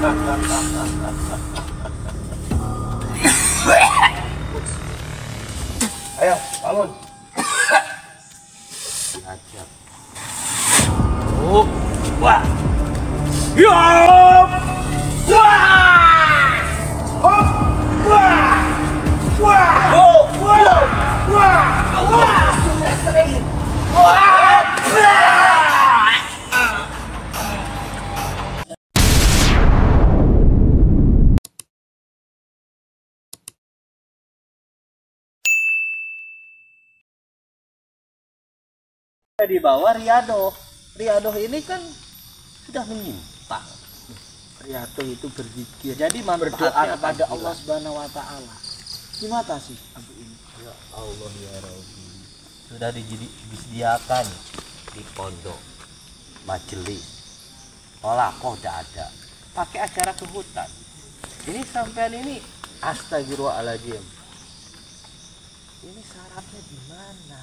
Ayo, bangun. Ajab. Oh, wah. Ya. Wah. Hop. Wah. Wah. Oh, wah. Wah. Wah. Wah. Di bawah Riyadhah. Riyadhah ini kan sudah menyimpang. Riyadhah itu berzikir, Jadi berdoa manfaatnya kepada apa? Allah Subhanahu wa taala. Gimana sih Abu ini? Ya Allah ya Rabbi. Sudah disediakan di pondok, majelis, kok udah ada. Pakai acara ke hutan. Ini sampean ini astagfirullahaladzim. Ini syaratnya di mana?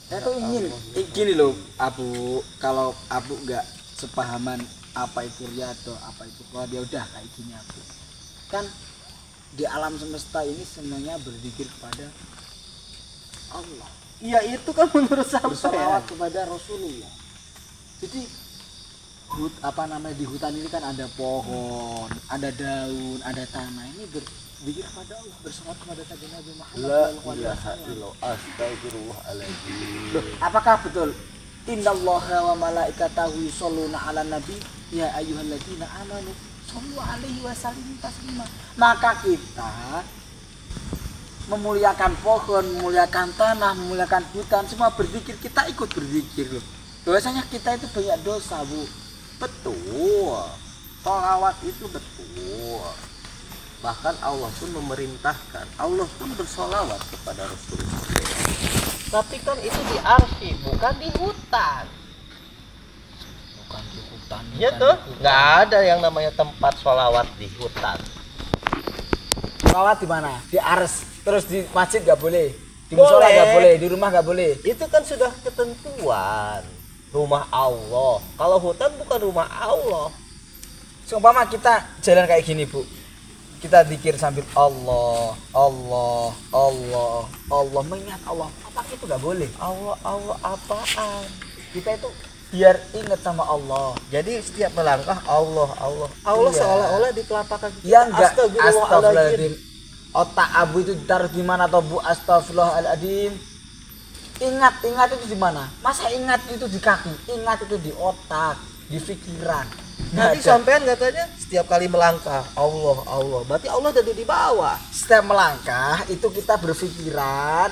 Saya tuh ingin gini loh Abu, kalau Abu nggak sepahaman apa itu Riyadhah, apa itu Qad, ya udah kayak gini Abu. Kan di alam semesta ini semuanya berzikir kepada Allah, Iya itu kan menurut sampean. bersolawat kepada Rasulullah. Jadi di hutan ini kan ada pohon, ada daun, ada tanah. Ini berzikir kepada Allah, bersolawat kepada Nabi Muhammad La sallallahu alaihi ilaha wasallam. illallah astagfirullahaladzim. Loh, apakah betul innallaha wa malaikatahu yusholluna 'alan nabi ya ayyuhalladzina amanu shollu 'alaihi wa sallimu taslima. Maka kita memuliakan pohon, memuliakan tanah, memuliakan hutan, semua berzikir, kita ikut berzikir loh. Bahwasanya kita itu banyak dosa, Bu. Betul. Sholawat itu betul. Bahkan Allah pun memerintahkan. Allah pun bersolawat kepada Rasulullah. Tapi kan itu di arsy, bukan di hutan. Bukan di hutan. Iya tuh, nggak ada yang namanya tempat sholawat di hutan. Sholawat di mana? Di ars. Terus di masjid nggak boleh. Di musola nggak boleh. Di rumah nggak boleh. Itu kan sudah ketentuan. Rumah Allah. Kalau hutan bukan rumah Allah. Seumpama kita jalan kayak gini, Bu. Kita zikir sambil Allah, Allah, Allah, Allah, mengingat Allah. Apa itu nggak boleh? Allah, Allah apaan? Kita itu biar ingat sama Allah. Jadi setiap melangkah Allah, Allah. Allah Iya. seolah-olah di telapak kaki kita. Ya enggak, Astagfirullahaladzim. astagfirullahaladzim. Otak Abu itu ditaruh di mana atau Bu? Astagfirullahaladzim. Ingat itu di mana? Masa ingat itu di kaki? Ingat itu di otak, di pikiran. Nanti sampean katanya setiap kali melangkah Allah, Allah. Berarti Allah ada di bawah. Setiap melangkah itu kita berpikiran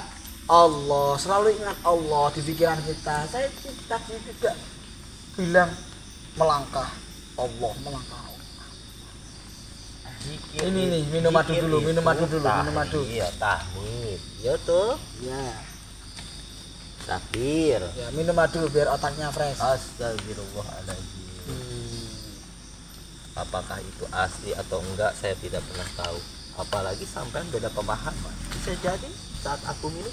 Allah, selalu ingat Allah di pikiran kita. Saya tadi juga bilang melangkah Allah, melangkah Allah. Zikir, Ini nih, minum madu zikir dulu, minum itu madu dulu, minum madu. Iya, tahmid. Ya tuh. Ya, Takbir. ya minum madu biar otaknya fresh. Astagfirullahaladzim. Apakah itu asli atau enggak saya tidak pernah tahu. Apalagi sampean beda pemahaman. Bisa jadi saat aku minum.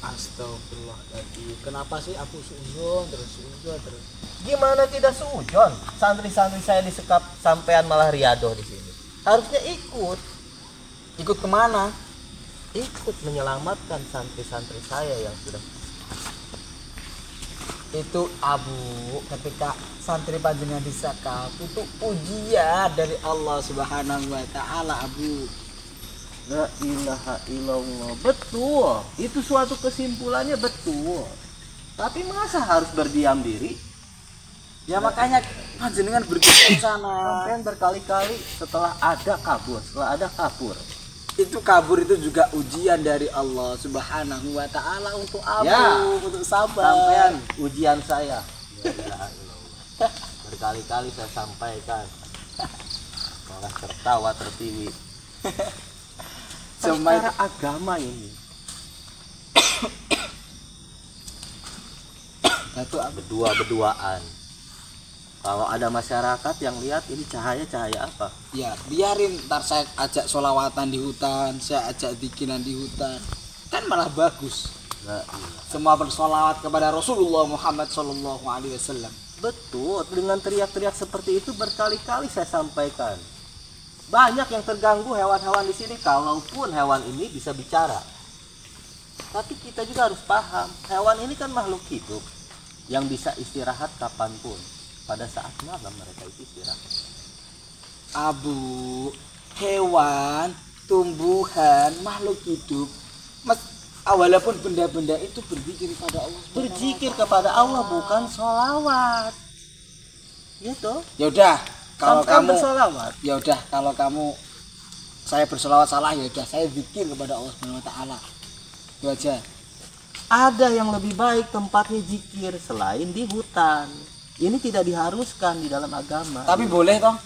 Astagfirullahaladzim. Kenapa sih aku suudzon terus? Gimana tidak sujon? Santri-santri saya disekap sampean malah Riyadhah di sini. Harusnya ikut. Ikut kemana? Ikut menyelamatkan santri-santri saya yang sudah. Itu Abu, ketika santri panjenengan disekap itu ujian dari Allah Subhanahu wa taala, Abu. La ilaha illallah. Betul. Itu suatu kesimpulannya betul. Tapi masa harus berdiam diri? Ya makanya panjenengan bergerak ke sana. Sampean berkali-kali setelah ada kabur, Itu kabur itu juga ujian dari Allah Subhanahu wa taala untuk Abu, Ya. untuk sabar. Sampean ujian saya. La ilaha illallah. Berkali-kali saya sampaikan. Malah tertawa tertiwi. Perkara agama ini. Satu Berdua-berduaan. Kalau ada masyarakat yang lihat ini cahaya apa? ya biarin, ntar saya ajak sholawatan di hutan, saya ajak dikinan di hutan, kan malah bagus. La ilaha. Semua bersolawat kepada Rasulullah Muhammad Sallallahu Alaihi Wasallam. Betul, dengan teriak-teriak seperti itu berkali-kali saya sampaikan. Banyak yang terganggu hewan-hewan di sini, kalaupun hewan ini bisa bicara. Tapi kita juga harus paham, hewan ini kan makhluk hidup yang bisa istirahat kapanpun. Pada saat malam mereka itu istirahat. Abu, hewan, tumbuhan, makhluk hidup, walaupun benda-benda itu berzikir kepada Allah. Berzikir kepada Allah bukan sholawat. Gitu. Ya udah, kalau Sampai kamu bersolawat. ya udah, kalau kamu saya bersolawat salah, ya udah saya zikir kepada Allah Subhanahu wa taala. Itu aja. Ada yang lebih baik tempatnya zikir selain di hutan. Ini tidak diharuskan di dalam agama. Tapi boleh toh?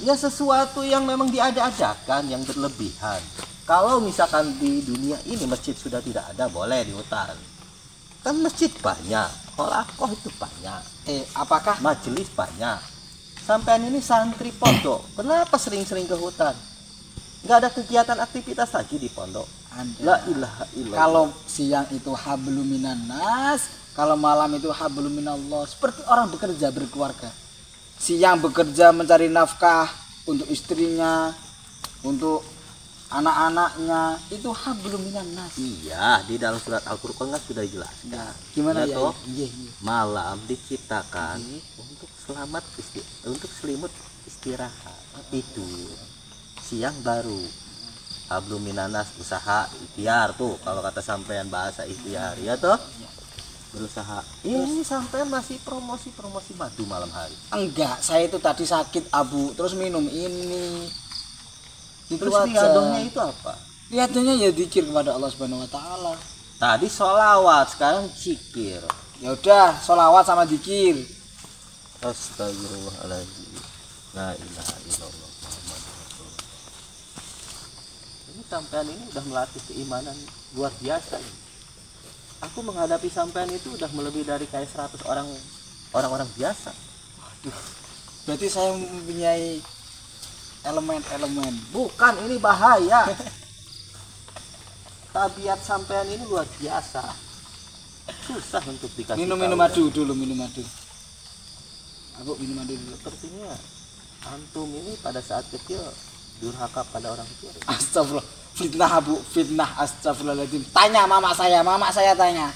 Ya sesuatu yang memang diada-adakan yang berlebihan. Kalau misalkan di dunia ini masjid sudah tidak ada, boleh di hutan. Kan masjid banyak, halakoh itu banyak, Apakah majelis banyak. Sampean ini santri pondok, kenapa sering-sering ke hutan? Nggak ada kegiatan aktivitas lagi di pondok. La ilaha illallah. kalau siang itu hablum minan nas, kalau malam itu hablum minallah, seperti orang bekerja berkeluarga. Siang bekerja mencari nafkah untuk istrinya, untuk anak-anaknya, itu hablum minan nas. Iya, di dalam surat Al-Qur'an kan sudah jelaskan. Gimana Ya ya? toh? Iya. Malam diciptakan untuk selamat untuk selimut istirahat, tidur. Siang baru hablum minanas, usaha ikhtiar tuh kalau kata sampean bahasa ikhtiar, ya toh? Berusaha. Ini sampean masih promosi madu malam hari. Enggak, saya itu tadi sakit Abu, terus minum ini. Itu Terus riadohnya itu apa? Riadohnya ya zikir kepada Allah Subhanahu wa taala. Tadi sholawat, sekarang zikir. Ya udah, sholawat sama zikir. Astagfirullahaladzim. La ilaha illallah Muhammadur Rasulullah. Ini sampean ini udah melatih keimanan luar biasa ini. Aku menghadapi sampean itu udah melebihi dari kayak 100 orang-orang biasa. Waduh. Berarti saya mempunyai elemen-elemen. Bukan, ini bahaya. Tabiat sampean ini luar biasa. Susah untuk dikasih Minum tahu. madu dulu, minum madu. Abu minum madu dulu. Sepertinya antum ini pada saat kecil durhaka pada orang tua. Astagfirullah. Fitnah Abu, fitnah, astagfirullahaladzim. Tanya mama saya tanya.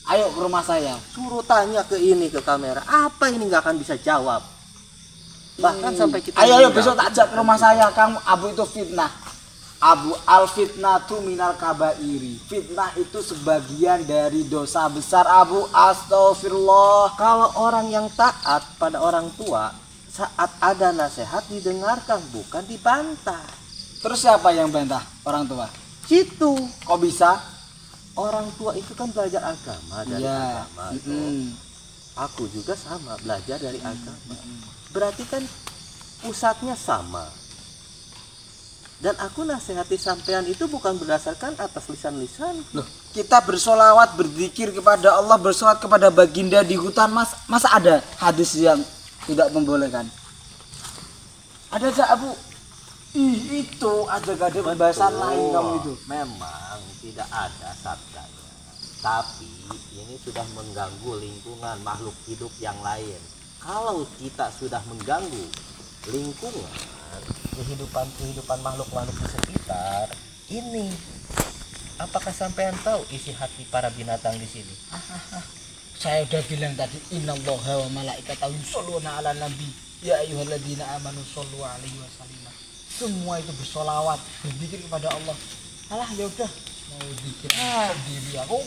Ayo ke rumah saya. Suruh tanya ke ini, ke kamera. Apa ini nggak akan bisa jawab. Bahkan sampai kita Ayo besok tak ajak ke rumah saya. Kamu Abu itu fitnah. Abu al fitnatu minal kabairi. Fitnah itu sebagian dari dosa besar Abu. Astagfirullah. Kalau orang yang taat pada orang tua, saat ada nasihat didengarkan, bukan dibantah. Terus siapa yang bantah? Orang tua. Situ Kok bisa? orang tua itu kan belajar agama dari Iya. agama. Tuh. Aku juga sama belajar dari agama. Berarti kan pusatnya sama. Dan aku nasihati sampean itu bukan berdasarkan atas lisan-lisan. Loh, kita bersolawat, berzikir kepada Allah, bersolawat kepada baginda di hutan, masa ada hadis yang tidak membolehkan? Ada aja Abu. Itu aja gak ada pembahasan lain kamu itu. Memang tidak ada sabdanya. Tapi ini sudah mengganggu lingkungan makhluk hidup yang lain. Kalau kita sudah mengganggu lingkungan, kehidupan makhluk-makhluk di sekitar ini, apakah sampean tahu isi hati para binatang di sini? Saya udah bilang tadi, innallaha wa malaikatahu yusholluna 'alan nabi ya ayyuhalladzina amanu shollu 'alaihi wasallam. Semua itu bersolawat, berzikir kepada Allah. Alah ya udah, mau zikir sendiri aku.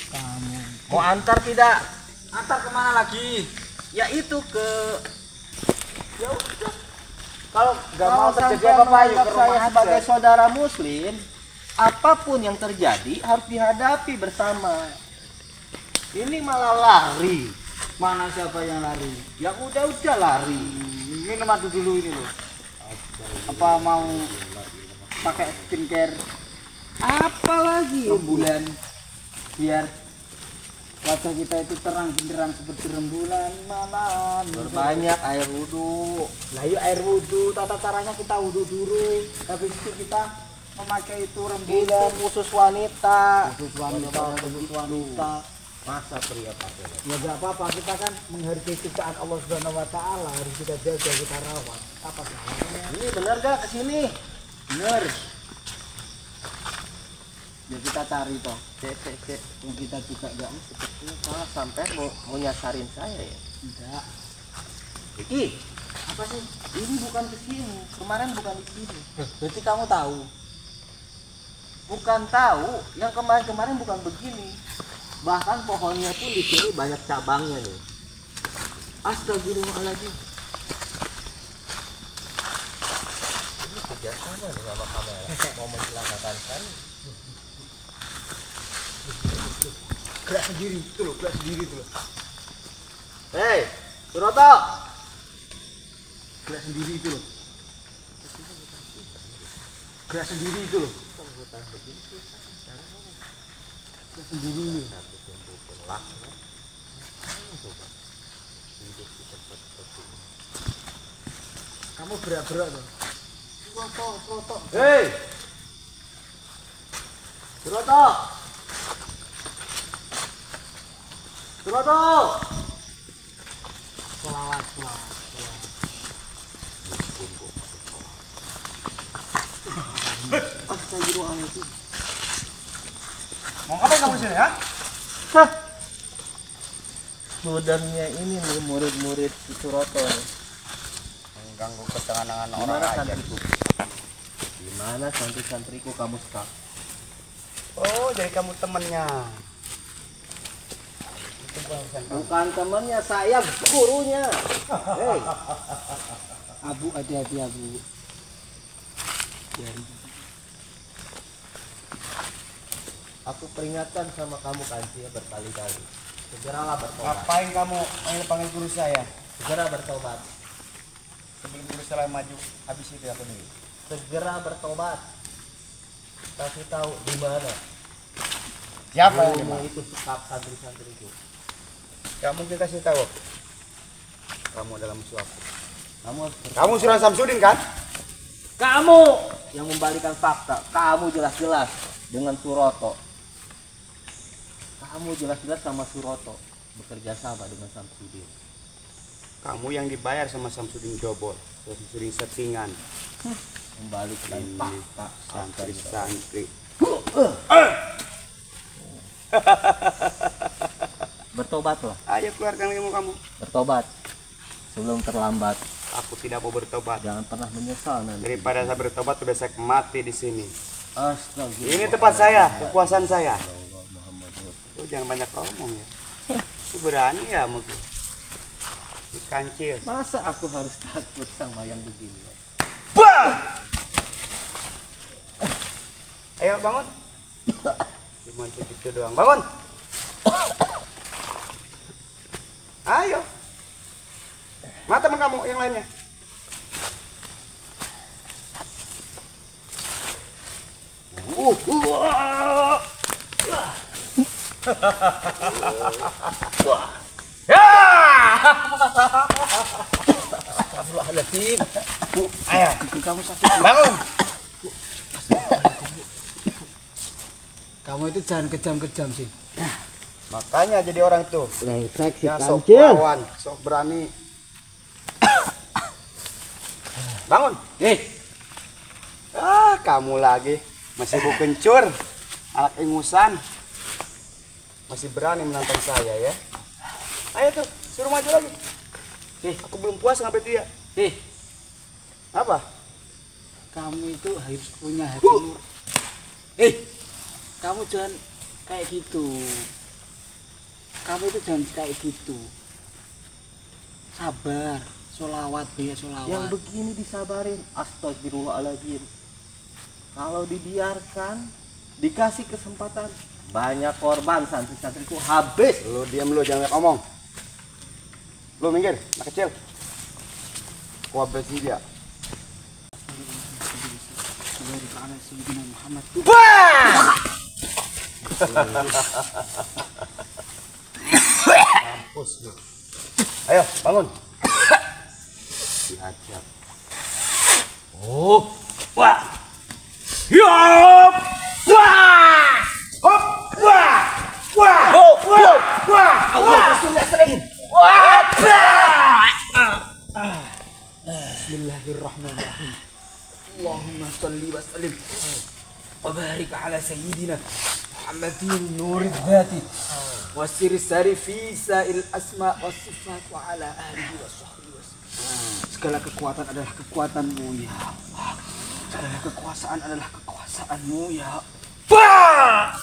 Kamu Mau antar tidak? antar kemana lagi? Ya itu ke Ya udah. Kalau nggak Kalau mau terjadi sampean apa-apa, yuk menganggap ke rumah saya aja. sebagai saudara muslim, apapun yang terjadi harus dihadapi bersama. Ini malah lari. Mana siapa yang lari? Yang udah lari. Minum madu dulu ini loh. Apa mau pakai skincare Apalagi rembulan biar wajah kita itu terang benderang seperti rembulan malam. berbanyak air wudhu. Lah yuk air wudhu, tata caranya kita wudhu dulu. Habis itu kita memakai itu Itu rembulan khusus wanita. khusus wanita, khusus wanita. Masa pria pakai Ya nggak apa-apa, kita kan menghargai ciptaan Allah Subhanahu Wa Taala, harus kita jaga, kita rawat. Apa salahnya? ini benar gak kesini? Bener. Ya kita cari toh. Cek. Kita juga nggak Ini salah sampai mau nyasarin saya ya. enggak. Iki, Apa sih? ini bukan kesini. Kemarin bukan di sini. Berarti kamu tahu. Bukan tahu, yang kemarin bukan begini. Bahkan pohonnya pun di sini banyak cabangnya nih. Astagfirullahaladzim. Ini kerjasama nih sama kamera. Mau mencelakakan kan? Gerak sendiri tuh loh, gerak sendiri tuh loh. Hei, Suroto. Gerak sendiri itu loh. Gerak sendiri itu loh. Hutan begini susah caranya. Gerak sendiri ini. Satu tumbuh pelak. Coba. Hidup di tempat seperti ini. Kamu berak-berak tuh. Suroto. Hei! Suroto! Suroto! Selawat. Astagfirullahaladzim. Mau ngapain kamu sini ya? Sebenarnya ini nih murid-murid si Suroto nih. Mengganggu ketenangan orang Gimana aja. santriku? Gimana santri-santriku kamu stuck? Oh, jadi kamu temennya. Bukan temannya, saya gurunya. Hei, Abu, hati-hati Abu. aku peringatkan sama kamu Kanci ya berkali-kali. Segeralah bertobat. Ngapain kamu panggil guru saya? Segera bertobat. Sebelum guru saya maju, habis itu aku nih. Segera bertobat. Kasih tahu di mana. Siapa yang Gurumu dimana? itu sekap santri-santriku. Gak mungkin kasih tahu. Kamu adalah musuh aku. Kamu harus Kamu Sunan Samsudin kan? Kamu yang membalikan fakta. Kamu jelas-jelas dengan Suroto. Kamu jelas-jelas sama Suroto bekerja sama dengan Samsudin. Kamu yang dibayar sama Samsudin Jobol, Samsudin settingan, Membalikan ini fakta. santri-santri. Bertobatlah. Ayo keluarkan ilmu kamu. Bertobat sebelum terlambat. Aku tidak mau bertobat. Jangan pernah menyesal nanti. Daripada saya bertobat, sudah saya mati di sini. Astagfirullah. Ini tempat saya, kekuasaan saya. Lu jangan banyak ngomong ya. Lu berani ya mungkin. Dikancil. Masa aku harus takut sama yang begini? Ayo bangun. Cuma gitu doang. Bangun. Ayo. Mana teman kamu yang lainnya? Astagfirullahaladzim. Ayo. Kamu sakit. Bangun. Kamu itu jangan kejam-kejam sih. Makanya jadi orang tuh. Brengsek si Ya sok kancil. lawan, sok berani. Bangun. Kamu lagi masih bau kencur, anak ingusan. Masih berani menantang saya ya. Ayo tuh, suruh maju lagi. Aku belum puas sampai dia. Apa? Kamu itu harus punya hati nur. Kamu jangan kayak gitu. Kamu itu jangan kayak gitu. Sabar, sholawat, banyak sholawat. Yang begini disabarin. Astagfirullahaladzim. Kalau dibiarkan, dikasih kesempatan, banyak korban santri-santriku habis. Lu diam lu, jangan banyak omong. Lu minggir, anak kecil. Gua besi dia. Muhammad. Mampus lu. Ayo, bangun. Diajak. Wah. Yup. Wah. Hop. Wah. Wah. Hop. Wah. Allahumma salli wa sallim wa barik ala sayyidina Muhammadin nurid dhati wa sirri sari fi sa'il asma wa sifat wa ala alihi wa sahbihi wa sallam. Segala kekuatan adalah kekuatanmu ya Allah. Segala kekuasaan adalah kekuasaanmu ya Allah.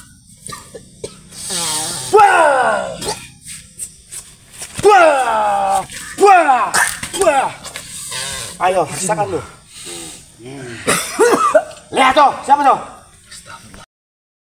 Ayo, rasakan lu. Lihat tuh, siapa tuh?